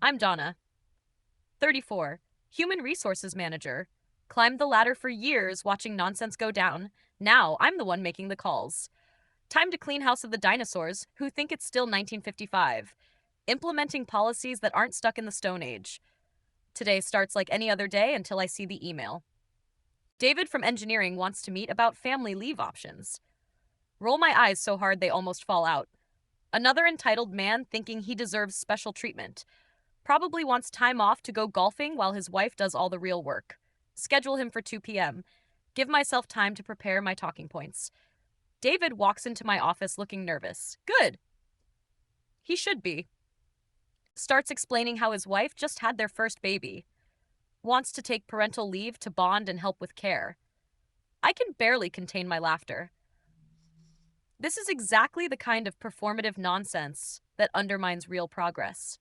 I'm Donna, 34, human resources manager. Climbed the ladder for years watching nonsense go down. Now I'm the one making the calls. Time to clean house of the dinosaurs who think it's still 1955. Implementing policies that aren't stuck in the Stone Age. Today starts like any other day until I see the email. David from engineering wants to meet about family leave options. Roll my eyes so hard they almost fall out. Another entitled man thinking he deserves special treatment. Probably wants time off to go golfing while his wife does all the real work. Schedule him for 2 p.m. Give myself time to prepare my talking points. David walks into my office looking nervous. Good. He should be. Starts explaining how his wife just had their first baby. Wants to take parental leave to bond and help with care. I can barely contain my laughter. This is exactly the kind of performative nonsense that undermines real progress.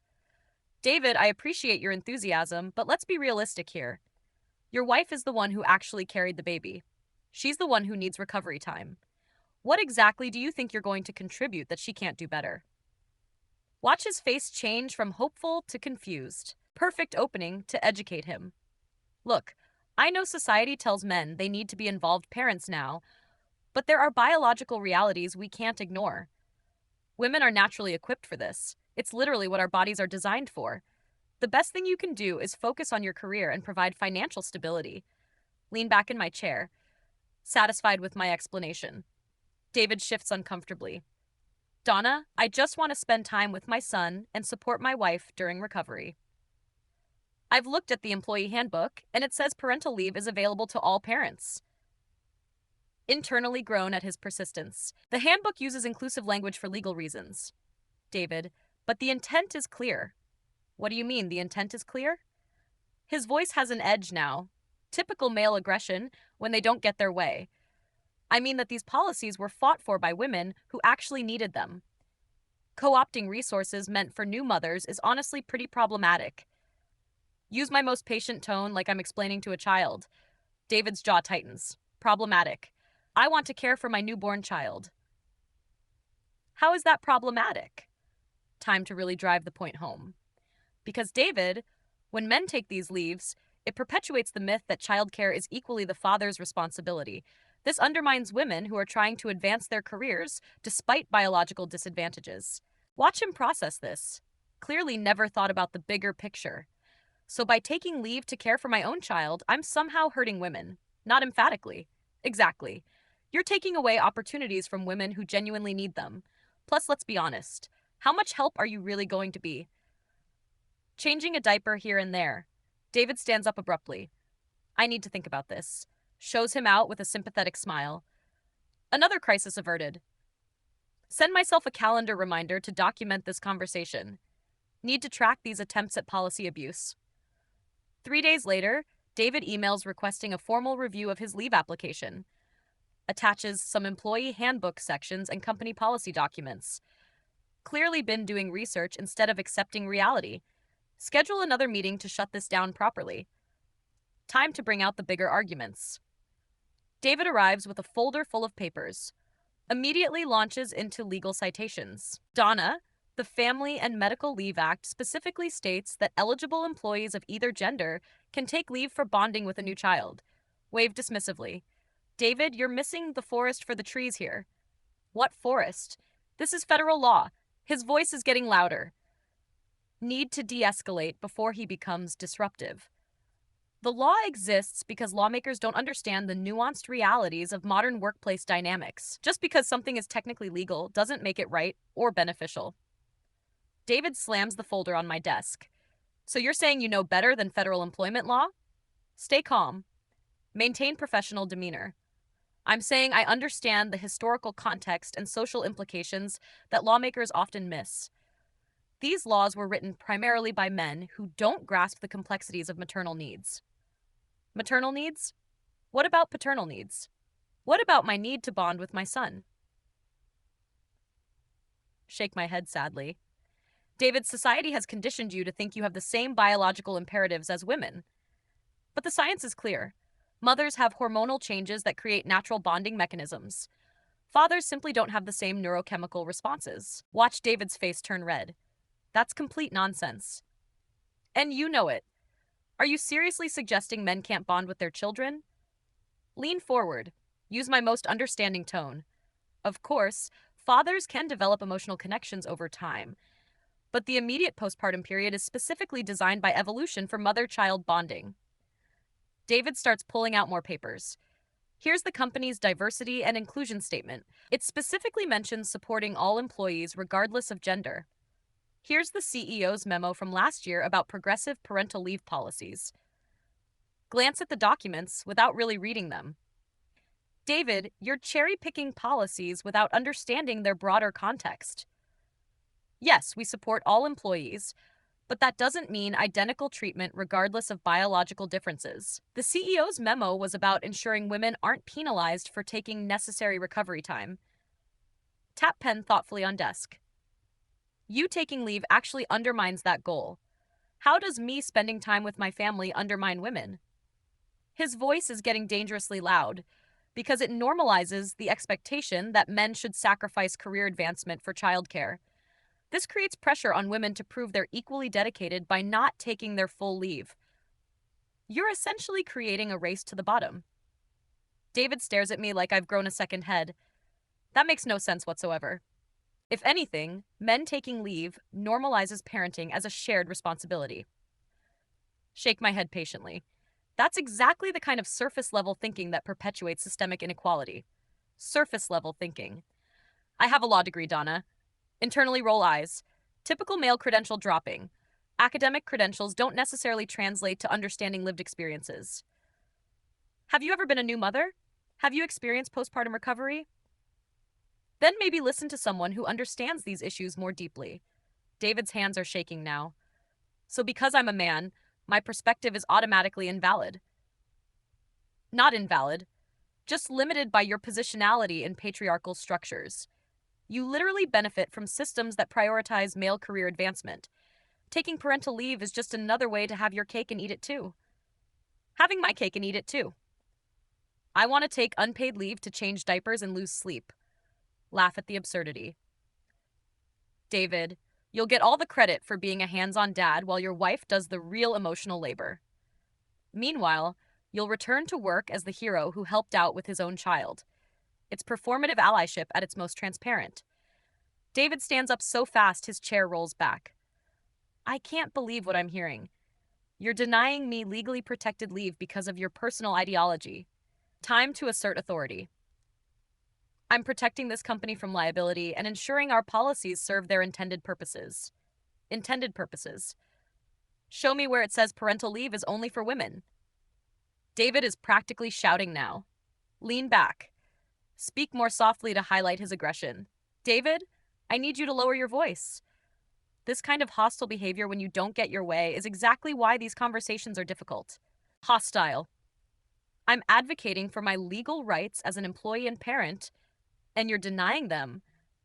David, I appreciate your enthusiasm, but let's be realistic here. Your wife is the one who actually carried the baby. She's the one who needs recovery time. What exactly do you think you're going to contribute that she can't do better? Watch his face change from hopeful to confused. Perfect opening to educate him. Look, I know society tells men they need to be involved parents now, but there are biological realities we can't ignore. Women are naturally equipped for this. It's literally what our bodies are designed for. The best thing you can do is focus on your career and provide financial stability. Lean back in my chair, satisfied with my explanation. David shifts uncomfortably. Donna, I just want to spend time with my son and support my wife during recovery. I've looked at the employee handbook, and it says parental leave is available to all parents. Internally groan at his persistence. The handbook uses inclusive language for legal reasons. David, but the intent is clear. What do you mean, the intent is clear? His voice has an edge now. Typical male aggression when they don't get their way. I mean that these policies were fought for by women who actually needed them. Co-opting resources meant for new mothers is honestly pretty problematic. Use my most patient tone like I'm explaining to a child. David's jaw tightens. Problematic. I want to care for my newborn child. How is that problematic? Time to really drive the point home. Because David, when men take these leaves, it perpetuates the myth that childcare is equally the father's responsibility. This undermines women who are trying to advance their careers despite biological disadvantages. Watch him process this. Clearly never thought about the bigger picture. So by taking leave to care for my own child, I'm somehow hurting women. Not emphatically. Exactly. You're taking away opportunities from women who genuinely need them. Plus, let's be honest. How much help are you really going to be? Changing a diaper here and there. David stands up abruptly. I need to think about this. Shows him out with a sympathetic smile. Another crisis averted. Send myself a calendar reminder to document this conversation. Need to track these attempts at policy abuse. 3 days later, David emails requesting a formal review of his leave application. Attaches some employee handbook sections and company policy documents. Clearly been doing research instead of accepting reality. Schedule another meeting to shut this down properly. Time to bring out the bigger arguments. David arrives with a folder full of papers. Immediately launches into legal citations. Donna, the Family and Medical Leave Act specifically states that eligible employees of either gender can take leave for bonding with a new child. Waved dismissively. David, you're missing the forest for the trees here. What forest? This is federal law. His voice is getting louder. Need to de-escalate before he becomes disruptive. The law exists because lawmakers don't understand the nuanced realities of modern workplace dynamics. Just because something is technically legal doesn't make it right or beneficial. David slams the folder on my desk. So you're saying you know better than federal employment law? Stay calm. Maintain professional demeanor. I'm saying I understand the historical context and social implications that lawmakers often miss. These laws were written primarily by men who don't grasp the complexities of maternal needs. Maternal needs? What about paternal needs? What about my need to bond with my son? Shake my head sadly. David, society has conditioned you to think you have the same biological imperatives as women. But the science is clear. Mothers have hormonal changes that create natural bonding mechanisms. Fathers simply don't have the same neurochemical responses. Watch David's face turn red. That's complete nonsense. And you know it. Are you seriously suggesting men can't bond with their children? Lean forward. Use my most understanding tone. Of course, fathers can develop emotional connections over time, but the immediate postpartum period is specifically designed by evolution for mother child bonding. David starts pulling out more papers. Here's the company's diversity and inclusion statement. It specifically mentions supporting all employees regardless of gender. Here's the CEO's memo from last year about progressive parental leave policies. Glance at the documents without really reading them. David, you're cherry picking policies without understanding their broader context. Yes, we support all employees, but that doesn't mean identical treatment regardless of biological differences. The CEO's memo was about ensuring women aren't penalized for taking necessary recovery time. Tap pen thoughtfully on desk. You taking leave actually undermines that goal. How does me spending time with my family undermine women? His voice is getting dangerously loud because it normalizes the expectation that men should sacrifice career advancement for childcare. This creates pressure on women to prove they're equally dedicated by not taking their full leave. You're essentially creating a race to the bottom. David stares at me like I've grown a second head. That makes no sense whatsoever. If anything, men taking leave normalizes parenting as a shared responsibility. Shake my head patiently. That's exactly the kind of surface level thinking that perpetuates systemic inequality. Surface level thinking. I have a law degree, Donna. Internally roll eyes. Typical male credential dropping. Academic credentials don't necessarily translate to understanding lived experiences. Have you ever been a new mother? Have you experienced postpartum recovery? Then maybe listen to someone who understands these issues more deeply. David's hands are shaking now. So because I'm a man, my perspective is automatically invalid. Not invalid, just limited by your positionality in patriarchal structures. You literally benefit from systems that prioritize male career advancement. Taking parental leave is just another way to have your cake and eat it too. Having my cake and eat it too. I want to take unpaid leave to change diapers and lose sleep. Laugh at the absurdity. David, you'll get all the credit for being a hands-on dad while your wife does the real emotional labor. Meanwhile, you'll return to work as the hero who helped out with his own child. It's performative allyship at its most transparent. David stands up so fast his chair rolls back. I can't believe what I'm hearing. You're denying me legally protected leave because of your personal ideology. Time to assert authority. I'm protecting this company from liability and ensuring our policies serve their intended purposes. Intended purposes. Show me where it says parental leave is only for women. David is practically shouting now. Lean back. Speak more softly to highlight his aggression. David, I need you to lower your voice. This kind of hostile behavior when you don't get your way is exactly why these conversations are difficult. Hostile. I'm advocating for my legal rights as an employee and parent, and you're denying them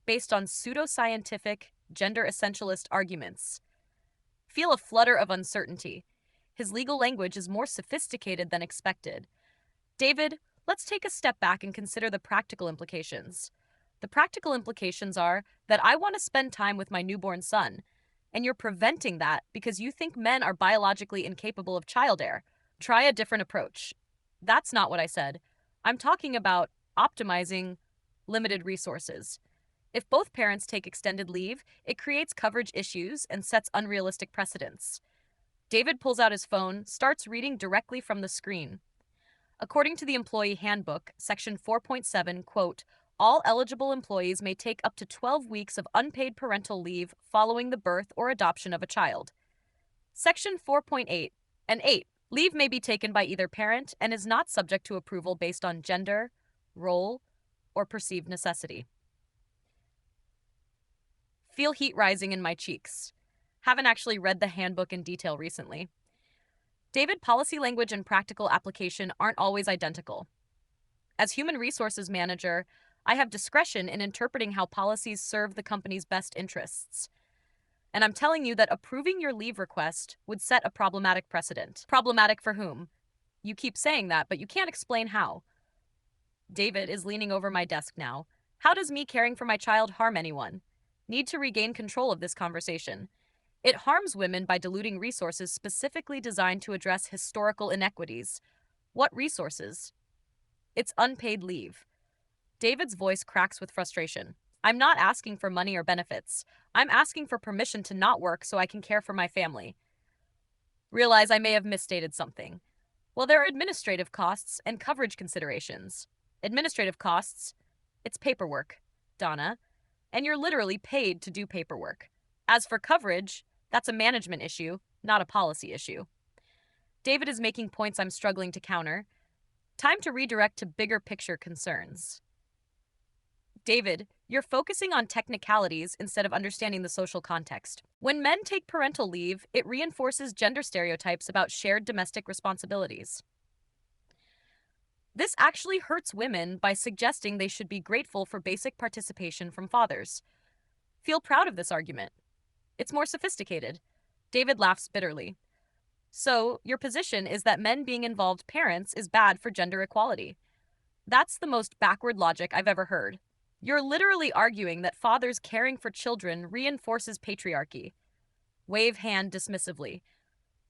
based on pseudoscientific, gender essentialist arguments. Feel a flutter of uncertainty. His legal language is more sophisticated than expected. David, let's take a step back and consider the practical implications. The practical implications are that I want to spend time with my newborn son, and you're preventing that because you think men are biologically incapable of child care. Try a different approach. That's not what I said. I'm talking about optimizing limited resources. If both parents take extended leave, it creates coverage issues and sets unrealistic precedents. David pulls out his phone, starts reading directly from the screen. According to the Employee Handbook, Section 4.7, quote, all eligible employees may take up to 12 weeks of unpaid parental leave following the birth or adoption of a child. Section 4.8 and 8, leave may be taken by either parent and is not subject to approval based on gender, role, or perceived necessity. Feel heat rising in my cheeks. Haven't actually read the handbook in detail recently. David, policy language and practical application aren't always identical. As human resources manager, I have discretion in interpreting how policies serve the company's best interests. And I'm telling you that approving your leave request would set a problematic precedent. Problematic for whom? You keep saying that, but you can't explain how. David is leaning over my desk now. How does me caring for my child harm anyone? Need to regain control of this conversation. It harms women by diluting resources specifically designed to address historical inequities. What resources? It's unpaid leave. David's voice cracks with frustration. I'm not asking for money or benefits. I'm asking for permission to not work so I can care for my family. Realize I may have misstated something. Well, there are administrative costs and coverage considerations. Administrative costs, it's paperwork, Donna, and you're literally paid to do paperwork. As for coverage, that's a management issue, not a policy issue. David is making points I'm struggling to counter. Time to redirect to bigger picture concerns. David, you're focusing on technicalities instead of understanding the social context. When men take parental leave, it reinforces gender stereotypes about shared domestic responsibilities. This actually hurts women by suggesting they should be grateful for basic participation from fathers. Feel proud of this argument. It's more sophisticated. David laughs bitterly. So, your position is that men being involved parents is bad for gender equality. That's the most backward logic I've ever heard. You're literally arguing that fathers caring for children reinforces patriarchy. Wave hand dismissively.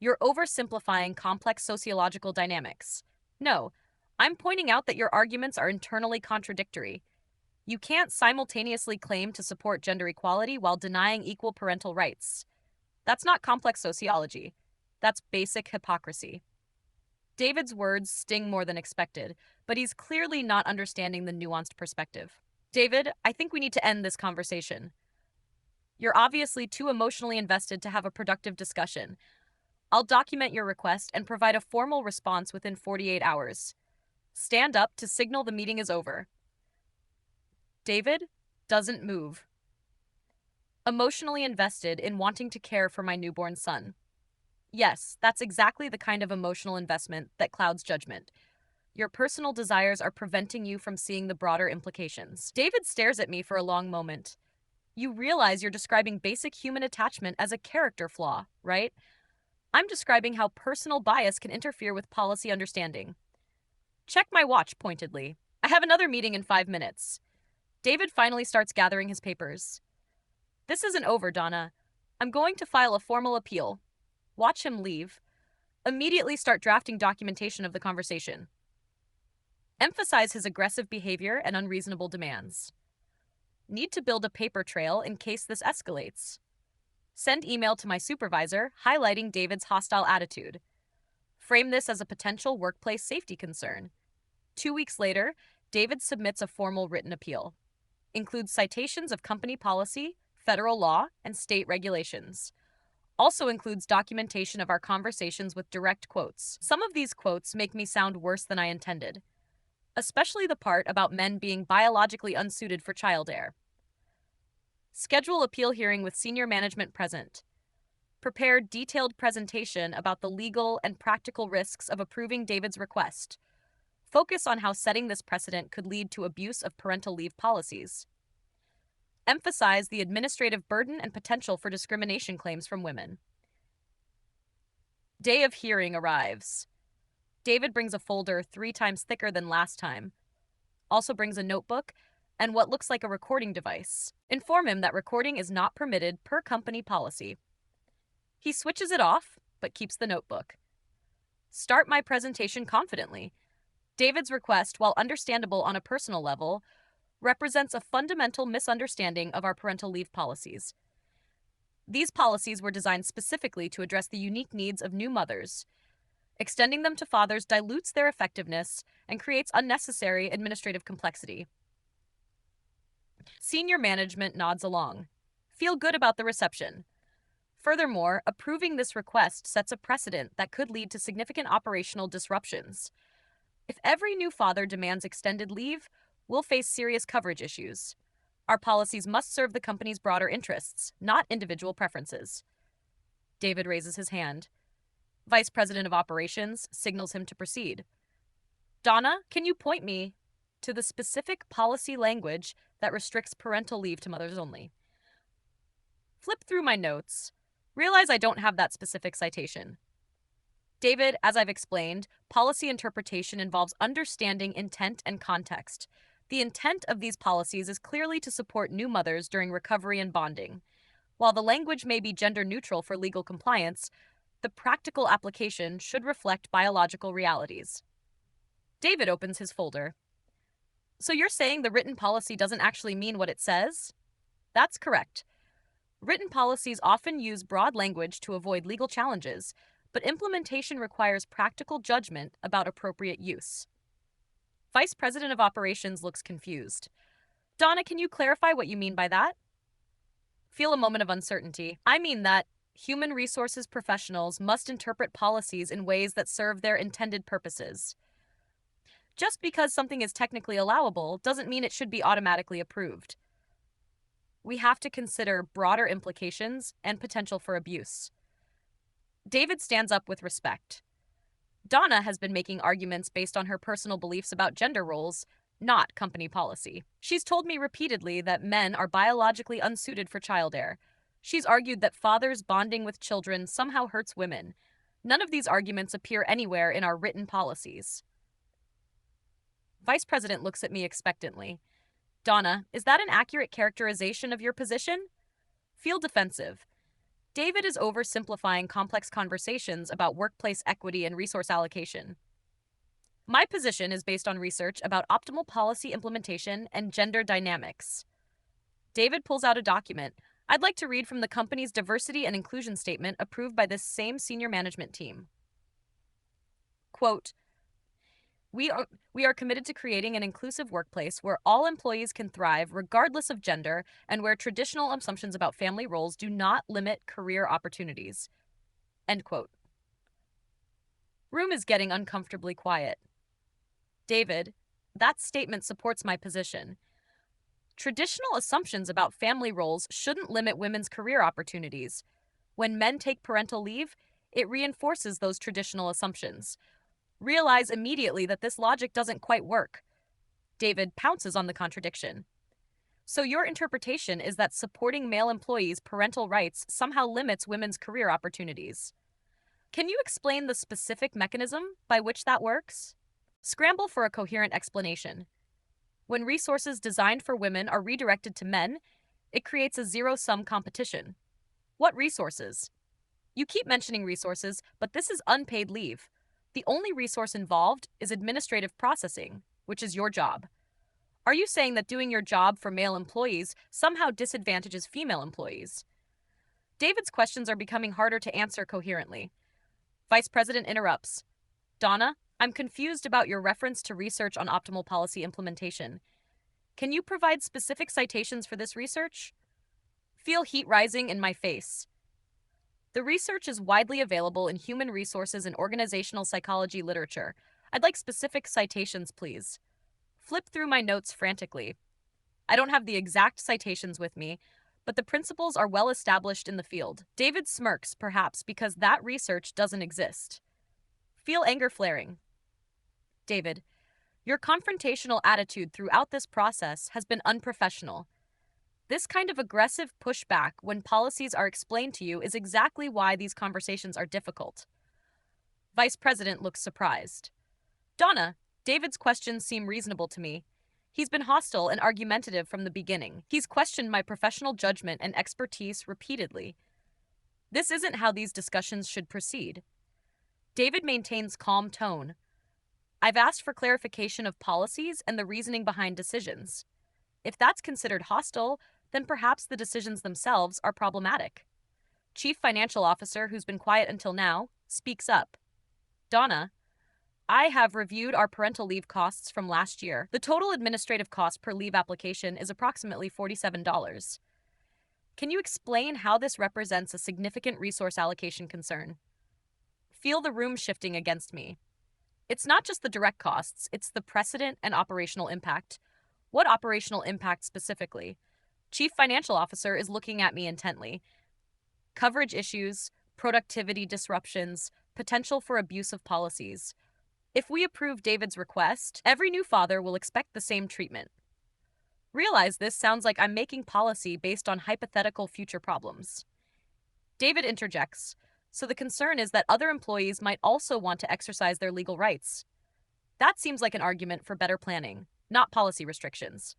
You're oversimplifying complex sociological dynamics. No, I'm pointing out that your arguments are internally contradictory. You can't simultaneously claim to support gender equality while denying equal parental rights. That's not complex sociology. That's basic hypocrisy. David's words sting more than expected, but he's clearly not understanding the nuanced perspective. David, I think we need to end this conversation. You're obviously too emotionally invested to have a productive discussion. I'll document your request and provide a formal response within 48 hours. Stand up to signal the meeting is over. David doesn't move. Emotionally invested in wanting to care for my newborn son. Yes, that's exactly the kind of emotional investment that clouds judgment. Your personal desires are preventing you from seeing the broader implications. David stares at me for a long moment. You realize you're describing basic human attachment as a character flaw, right? I'm describing how personal bias can interfere with policy understanding. Check my watch pointedly. I have another meeting in 5 minutes. David finally starts gathering his papers. This isn't over, Donna. I'm going to file a formal appeal. Watch him leave. Immediately start drafting documentation of the conversation. Emphasize his aggressive behavior and unreasonable demands. Need to build a paper trail in case this escalates. Send email to my supervisor highlighting David's hostile attitude. Frame this as a potential workplace safety concern. 2 weeks later, David submits a formal written appeal. Includes citations of company policy, federal law, and state regulations. Also includes documentation of our conversations with direct quotes. Some of these quotes make me sound worse than I intended, especially the part about men being biologically unsuited for child care. Schedule appeal hearing with senior management present. Prepare detailed presentation about the legal and practical risks of approving David's request. Focus on how setting this precedent could lead to abuse of parental leave policies. Emphasize the administrative burden and potential for discrimination claims from women. Day of hearing arrives. David brings a folder 3 times thicker than last time. Also brings a notebook and what looks like a recording device. Inform him that recording is not permitted per company policy. He switches it off, but keeps the notebook. Start my presentation confidently. David's request, while understandable on a personal level, represents a fundamental misunderstanding of our parental leave policies. These policies were designed specifically to address the unique needs of new mothers. Extending them to fathers dilutes their effectiveness and creates unnecessary administrative complexity. Senior management nods along. Feel good about the reception. Furthermore, approving this request sets a precedent that could lead to significant operational disruptions. If every new father demands extended leave, we'll face serious coverage issues. Our policies must serve the company's broader interests, not individual preferences. David raises his hand. Vice President of Operations signals him to proceed. Donna, can you point me to the specific policy language that restricts parental leave to mothers only? Flip through my notes. Realize I don't have that specific citation. David, as I've explained, policy interpretation involves understanding intent and context. The intent of these policies is clearly to support new mothers during recovery and bonding. While the language may be gender neutral for legal compliance, the practical application should reflect biological realities. David opens his folder. So you're saying the written policy doesn't actually mean what it says? That's correct. Written policies often use broad language to avoid legal challenges, but implementation requires practical judgment about appropriate use. Vice President of Operations looks confused. Donna, can you clarify what you mean by that? Feel a moment of uncertainty. I mean that human resources professionals must interpret policies in ways that serve their intended purposes. Just because something is technically allowable doesn't mean it should be automatically approved. We have to consider broader implications and potential for abuse. David stands up with respect. Donna has been making arguments based on her personal beliefs about gender roles, not company policy. She's told me repeatedly that men are biologically unsuited for childcare. She's argued that fathers bonding with children somehow hurts women. None of these arguments appear anywhere in our written policies. Vice President looks at me expectantly. Donna, is that an accurate characterization of your position? Feel defensive. David is oversimplifying complex conversations about workplace equity and resource allocation. My position is based on research about optimal policy implementation and gender dynamics. David pulls out a document. I'd like to read from the company's diversity and inclusion statement approved by this same senior management team. Quote, We are committed to creating an inclusive workplace where all employees can thrive regardless of gender and where traditional assumptions about family roles do not limit career opportunities. End quote. Room is getting uncomfortably quiet. David, that statement supports my position. Traditional assumptions about family roles shouldn't limit women's career opportunities. When men take parental leave, it reinforces those traditional assumptions. Realize immediately that this logic doesn't quite work. David pounces on the contradiction. So your interpretation is that supporting male employees' parental rights somehow limits women's career opportunities. Can you explain the specific mechanism by which that works? Scramble for a coherent explanation. When resources designed for women are redirected to men, it creates a zero-sum competition. What resources? You keep mentioning resources, but this is unpaid leave. The only resource involved is administrative processing, which is your job. Are you saying that doing your job for male employees somehow disadvantages female employees? David's questions are becoming harder to answer coherently. Vice President interrupts. Donna, I'm confused about your reference to research on optimal policy implementation. Can you provide specific citations for this research? Feel heat rising in my face. The research is widely available in human resources and organizational psychology literature. I'd like specific citations, please. Flip through my notes frantically. I don't have the exact citations with me, but the principles are well established in the field. David smirks, perhaps because that research doesn't exist. Feel anger flaring. David, your confrontational attitude throughout this process has been unprofessional. This kind of aggressive pushback when policies are explained to you is exactly why these conversations are difficult. Vice President looks surprised. Donna, David's questions seem reasonable to me. He's been hostile and argumentative from the beginning. He's questioned my professional judgment and expertise repeatedly. This isn't how these discussions should proceed. David maintains calm tone. I've asked for clarification of policies and the reasoning behind decisions. If that's considered hostile, then perhaps the decisions themselves are problematic. Chief Financial Officer, who's been quiet until now, speaks up. Donna, I have reviewed our parental leave costs from last year. The total administrative cost per leave application is approximately $47. Can you explain how this represents a significant resource allocation concern? Feel the room shifting against me. It's not just the direct costs, it's the precedent and operational impact. What operational impact specifically? Chief Financial Officer is looking at me intently. Coverage issues, productivity disruptions, potential for abuse of policies. If we approve David's request, every new father will expect the same treatment. Realize this sounds like I'm making policy based on hypothetical future problems. David interjects. So the concern is that other employees might also want to exercise their legal rights. That seems like an argument for better planning, not policy restrictions.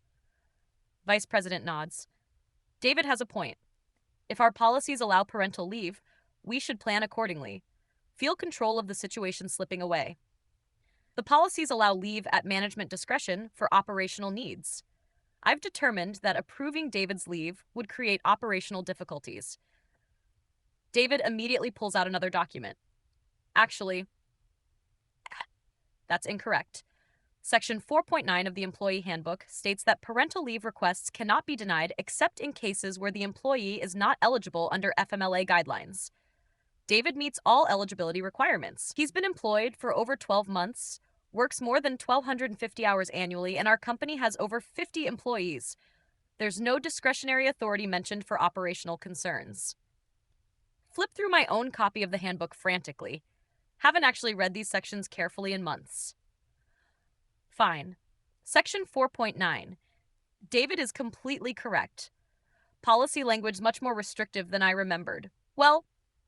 Vice President nods. David has a point. If our policies allow parental leave, we should plan accordingly. Feel control of the situation slipping away. The policies allow leave at management discretion for operational needs. I've determined that approving David's leave would create operational difficulties. David immediately pulls out another document. Actually, that's incorrect. Section 4.9 of the Employee Handbook states that parental leave requests cannot be denied except in cases where the employee is not eligible under FMLA guidelines. David meets all eligibility requirements. He's been employed for over 12 months, works more than 1,250 hours annually, and our company has over 50 employees. There's no discretionary authority mentioned for operational concerns. Flip through my own copy of the handbook frantically. Haven't actually read these sections carefully in months. Fine. Section 4.9. David is completely correct. Policy language much more restrictive than I remembered. Well,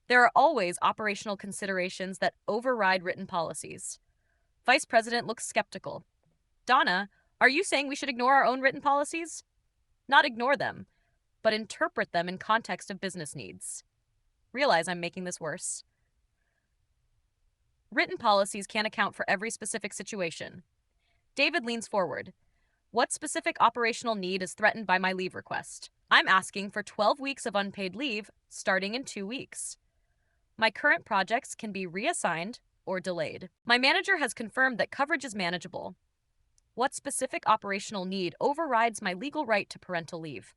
there are always operational considerations that override written policies. Vice President looks skeptical. Donna, are you saying we should ignore our own written policies? Not ignore them, but interpret them in context of business needs. Realize I'm making this worse. Written policies can't account for every specific situation. David leans forward. What specific operational need is threatened by my leave request? I'm asking for 12 weeks of unpaid leave starting in 2 weeks. My current projects can be reassigned or delayed. My manager has confirmed that coverage is manageable. What specific operational need overrides my legal right to parental leave?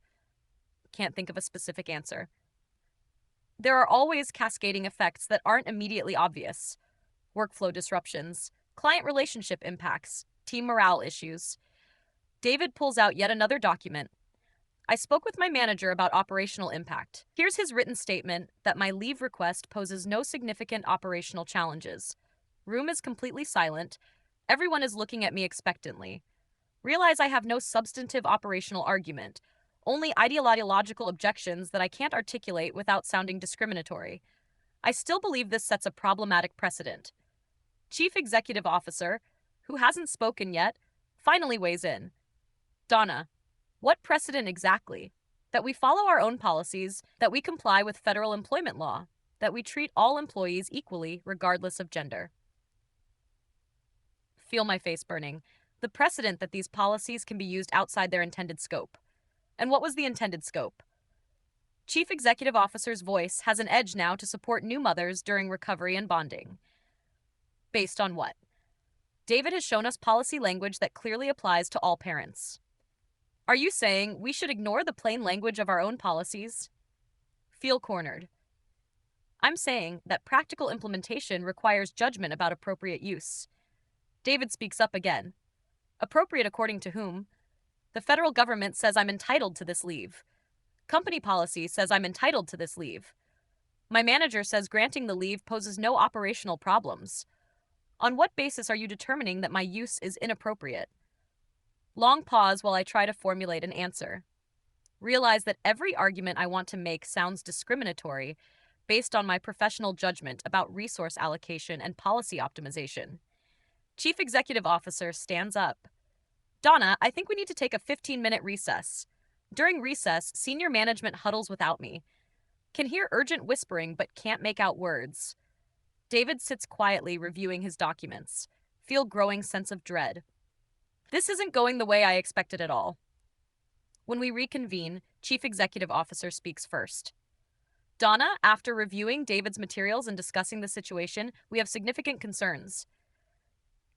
Can't think of a specific answer. There are always cascading effects that aren't immediately obvious. Workflow disruptions, client relationship impacts, team morale issues. David pulls out yet another document. I spoke with my manager about operational impact. Here's his written statement that my leave request poses no significant operational challenges. Room is completely silent. Everyone is looking at me expectantly. Realize I have no substantive operational argument, only ideological objections that I can't articulate without sounding discriminatory. I still believe this sets a problematic precedent. Chief Executive Officer, who hasn't spoken yet, finally weighs in. Donna, what precedent exactly? That we follow our own policies, that we comply with federal employment law, that we treat all employees equally regardless of gender. Feel my face burning. The precedent that these policies can be used outside their intended scope. And what was the intended scope? Chief Executive Officer's voice has an edge now to support new mothers during recovery and bonding. Based on what? David has shown us policy language that clearly applies to all parents. Are you saying we should ignore the plain language of our own policies? Feel cornered. I'm saying that practical implementation requires judgment about appropriate use. David speaks up again. Appropriate according to whom? The federal government says I'm entitled to this leave. Company policy says I'm entitled to this leave. My manager says granting the leave poses no operational problems. On what basis are you determining that my use is inappropriate? Long pause while I try to formulate an answer. Realize that every argument I want to make sounds discriminatory based on my professional judgment about resource allocation and policy optimization. Chief Executive Officer stands up. Donna, I think we need to take a 15-minute recess. During recess, senior management huddles without me. Can hear urgent whispering but can't make out words. David sits quietly reviewing his documents. Feel growing sense of dread. This isn't going the way I expected at all. When we reconvene, Chief Executive Officer speaks first. Donna, after reviewing David's materials and discussing the situation, we have significant concerns.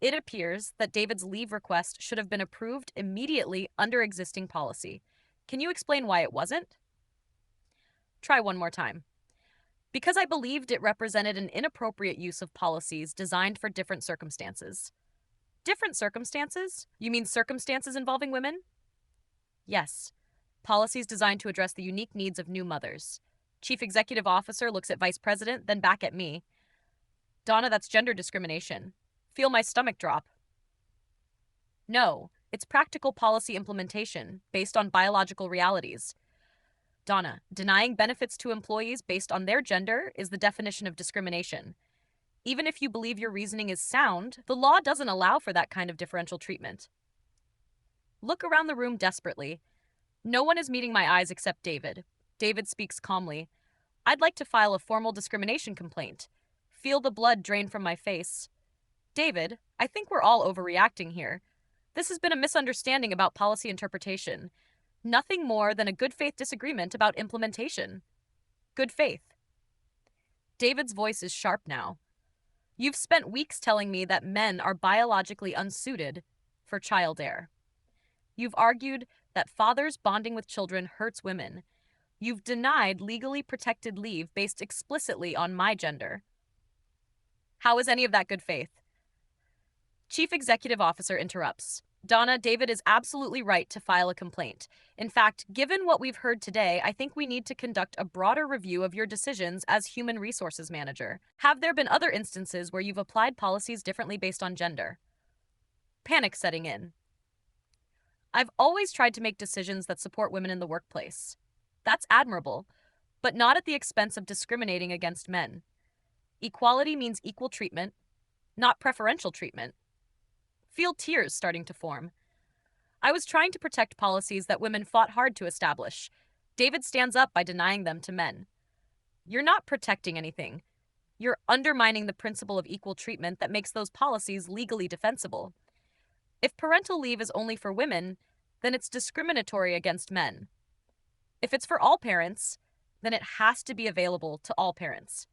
It appears that David's leave request should have been approved immediately under existing policy. Can you explain why it wasn't? Try one more time. Because I believed it represented an inappropriate use of policies designed for different circumstances. Different circumstances? You mean circumstances involving women? Yes. Policies designed to address the unique needs of new mothers. Chief Executive Officer looks at Vice President, then back at me. Donna, that's gender discrimination. Feel my stomach drop. No, it's practical policy implementation based on biological realities. Donna, denying benefits to employees based on their gender is the definition of discrimination. Even if you believe your reasoning is sound, the law doesn't allow for that kind of differential treatment. Look around the room desperately. No one is meeting my eyes except David. David speaks calmly. I'd like to file a formal discrimination complaint. Feel the blood drain from my face. David, I think we're all overreacting here. This has been a misunderstanding about policy interpretation. Nothing more than a good faith disagreement about implementation. Good faith. David's voice is sharp now. You've spent weeks telling me that men are biologically unsuited for child heir. You've argued that fathers bonding with children hurts women. You've denied legally protected leave based explicitly on my gender. How is any of that good faith? Chief Executive Officer interrupts. Donna, David is absolutely right to file a complaint. In fact, given what we've heard today, I think we need to conduct a broader review of your decisions as Human Resources Manager. Have there been other instances where you've applied policies differently based on gender? Panic setting in. I've always tried to make decisions that support women in the workplace. That's admirable, but not at the expense of discriminating against men. Equality means equal treatment, not preferential treatment. Feel tears starting to form. I was trying to protect policies that women fought hard to establish. David stands up by denying them to men. You're not protecting anything. You're undermining the principle of equal treatment that makes those policies legally defensible. If parental leave is only for women, then it's discriminatory against men. If it's for all parents, then it has to be available to all parents.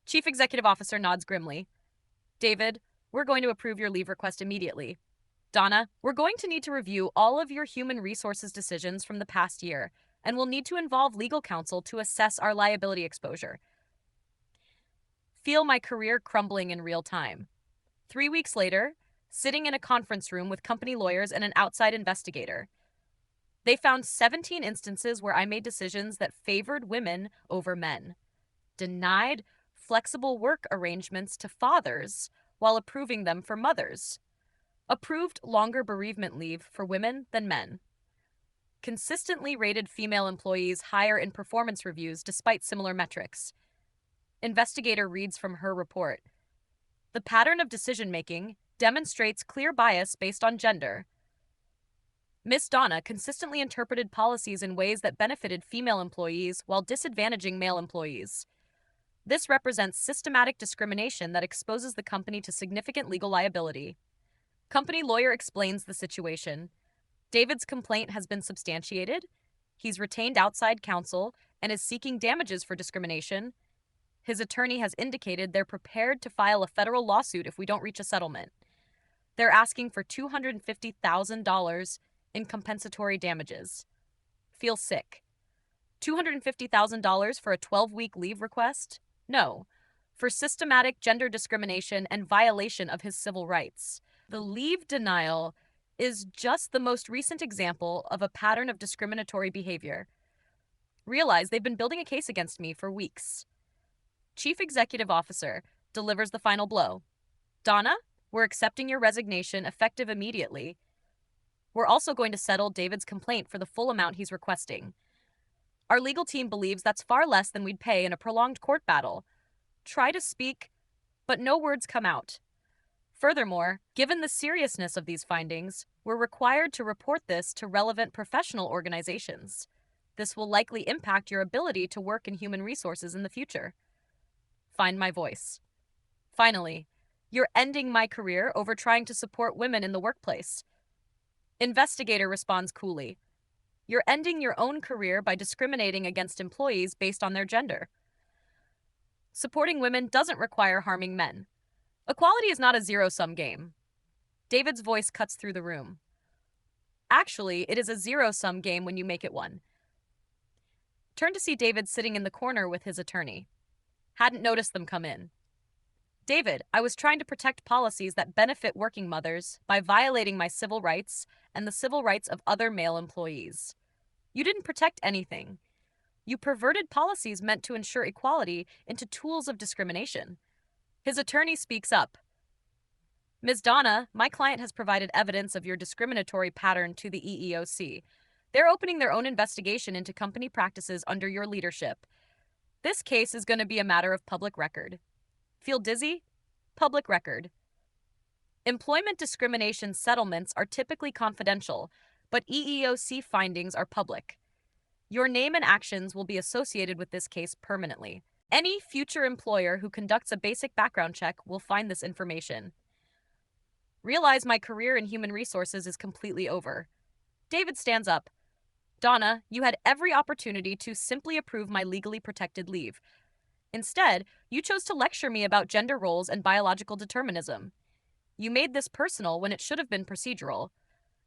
Chief Executive Officer nods grimly. David, we're going to approve your leave request immediately. Donna, we're going to need to review all of your human resources decisions from the past year, and we'll need to involve legal counsel to assess our liability exposure. Feel my career crumbling in real time. 3 weeks later, sitting in a conference room with company lawyers and an outside investigator. They found 17 instances where I made decisions that favored women over men, denied flexible work arrangements to fathers while approving them for mothers, approved longer bereavement leave for women than men, consistently rated female employees higher in performance reviews despite similar metrics. Investigator reads from her report. The pattern of decision-making demonstrates clear bias based on gender. Ms. Donna consistently interpreted policies in ways that benefited female employees while disadvantaging male employees. This represents systematic discrimination that exposes the company to significant legal liability. Company lawyer explains the situation. David's complaint has been substantiated. He's retained outside counsel and is seeking damages for discrimination. His attorney has indicated they're prepared to file a federal lawsuit if we don't reach a settlement. They're asking for $250,000 in compensatory damages. Feel sick. $250,000 for a 12-week leave request? No. For systematic gender discrimination and violation of his civil rights. The leave denial is just the most recent example of a pattern of discriminatory behavior. Realize they've been building a case against me for weeks. Chief Executive Officer delivers the final blow. Donna, we're accepting your resignation effective immediately. We're also going to settle David's complaint for the full amount he's requesting. Our legal team believes that's far less than we'd pay in a prolonged court battle. Try to speak, but no words come out. Furthermore, given the seriousness of these findings, we're required to report this to relevant professional organizations. This will likely impact your ability to work in human resources in the future. Find my voice. Finally, you're ending my career over trying to support women in the workplace. Investigator responds coolly. You're ending your own career by discriminating against employees based on their gender. Supporting women doesn't require harming men. Equality is not a zero-sum game. David's voice cuts through the room. Actually, it is a zero-sum game when you make it one. Turn to see David sitting in the corner with his attorney. Hadn't noticed them come in. David, I was trying to protect policies that benefit working mothers by violating my civil rights and the civil rights of other male employees. You didn't protect anything. You perverted policies meant to ensure equality into tools of discrimination. His attorney speaks up. Ms. Donna, my client has provided evidence of your discriminatory pattern to the EEOC. They're opening their own investigation into company practices under your leadership. This case is going to be a matter of public record. Feel dizzy? Public record. Employment discrimination settlements are typically confidential, but EEOC findings are public. Your name and actions will be associated with this case permanently. Any future employer who conducts a basic background check will find this information. Realize my career in human resources is completely over. David stands up. Donna, you had every opportunity to simply approve my legally protected leave. Instead, you chose to lecture me about gender roles and biological determinism. You made this personal when it should have been procedural.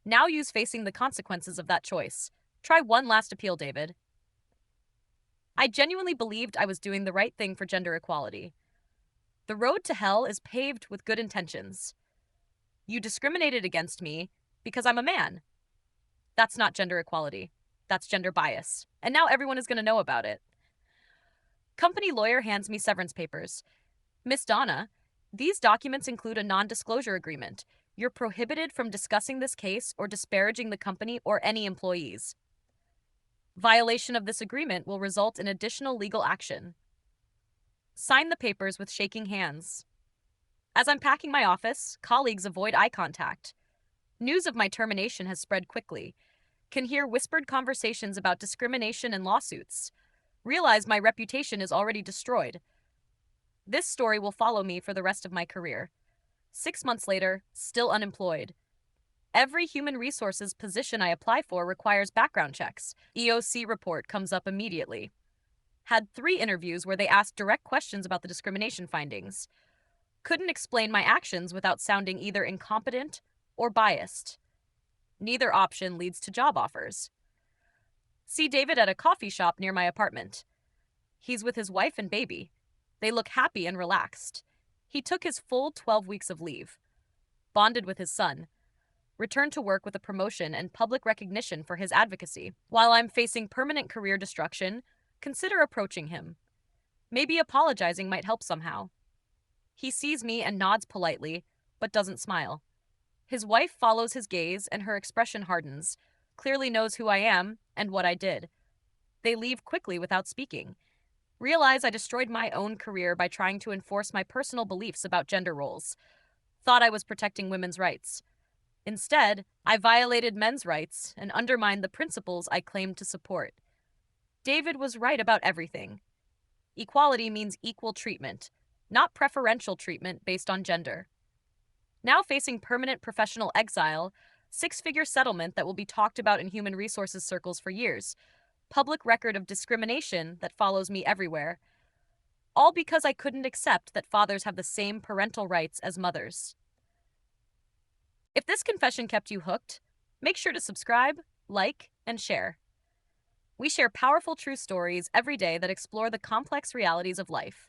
Now use facing the consequences of that choice. Try one last appeal, David. I genuinely believed I was doing the right thing for gender equality. The road to hell is paved with good intentions. You discriminated against me because I'm a man. That's not gender equality. That's gender bias. And now everyone is going to know about it. Company lawyer hands me severance papers. Miss Donna, these documents include a non-disclosure agreement. You're prohibited from discussing this case or disparaging the company or any employees. Violation of this agreement will result in additional legal action. Sign the papers with shaking hands. As I'm packing my office, colleagues avoid eye contact. News of my termination has spread quickly. Can hear whispered conversations about discrimination and lawsuits. Realize my reputation is already destroyed. This story will follow me for the rest of my career. 6 months later, still unemployed. Every human resources position I apply for requires background checks. EOC report comes up immediately. Had 3 interviews where they asked direct questions about the discrimination findings. Couldn't explain my actions without sounding either incompetent or biased. Neither option leads to job offers. See David at a coffee shop near my apartment. He's with his wife and baby. They look happy and relaxed. He took his full 12 weeks of leave, bonded with his son, returned to work with a promotion and public recognition for his advocacy. While I'm facing permanent career destruction, consider approaching him. Maybe apologizing might help somehow. He sees me and nods politely, but doesn't smile. His wife follows his gaze and her expression hardens, clearly knows who I am and what I did. They leave quickly without speaking. Realize I destroyed my own career by trying to enforce my personal beliefs about gender roles. Thought I was protecting women's rights. Instead, I violated men's rights and undermined the principles I claimed to support. David was right about everything. Equality means equal treatment, not preferential treatment based on gender. Now facing permanent professional exile, 6-figure settlement that will be talked about in human resources circles for years, public record of discrimination that follows me everywhere, all because I couldn't accept that fathers have the same parental rights as mothers. If this confession kept you hooked, make sure to subscribe, like, and share. We share powerful true stories every day that explore the complex realities of life.